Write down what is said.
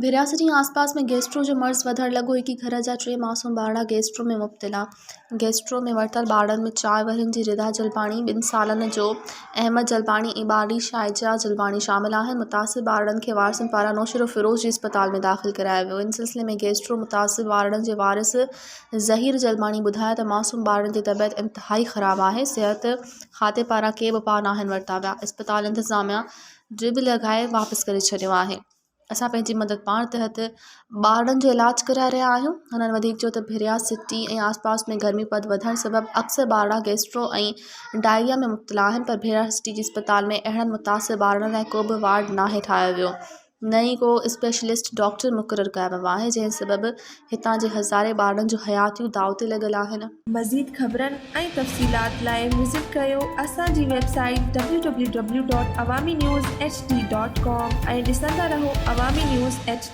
भिरिया सिटी आसपास में गैस्ट्रो जो मर्ज़ वधण लॻो। हिकु घर जा 3 मासूम ॿारड़ा गैस्ट्रो में मुब्तला। गैस्ट्रो में वरतल ॿारनि में 4 वरनि जी रिदा जलपाणी, 2 सालनि जो अहमद जलपाणी ऐं ॿारड़ी शाइजा जलपाणी शामिल आहिनि। मुतासिब ॿारनि खे वारसनि पारां नौशरो फिरोज़ जी अस्पताल में दाख़िल करायो वियो। इन सिलसिले में गैस्ट्रो मुतासिब ॿारनि जे वारिस ज़हीर जलपाणी ॿुधायो त मासूम ॿारनि जी तबियत इंतिहाई ख़राब आहे। सिहत खाते पारां के बि पाउ नाहिनि वरिता विया। अस्पताल इंतज़ामिया ड्रिब लॻाए वापसि करे छॾियो आहे। असां पंहिंजी मदद पाण तहत ॿारनि जो इलाजु कराए रहिया आहियूं। हुननि वधीक चयो त भिरिया सिटी ऐं आसपास में गर्मीपद वधण सबबि अक्सर ॿारड़ा गैस्ट्रो ऐं डायरिया में मुब्तला आहिनि, पर भिरिया सिटी जी अस्पताल में अहिड़नि मुतासिब ॿारनि लाइ को बि वार्ड नाहे ठाहियो वियो। न ई को स्पेशलिस्ट डॉक्टर मुक़ररु कयो वियो आहे, जंहिं सबबि हितां जे हज़ारे ॿारनि जूं हयातियूं दाव ते लॻल आहिनि। मज़ीद ख़बरनि ऐं तफ़सीलात लाइ विज़िट कयो असांजी वेबसाइट www.awamiNewsHD.com ऐं ॾिसंदा रहो अवामी न्यूज़ HD।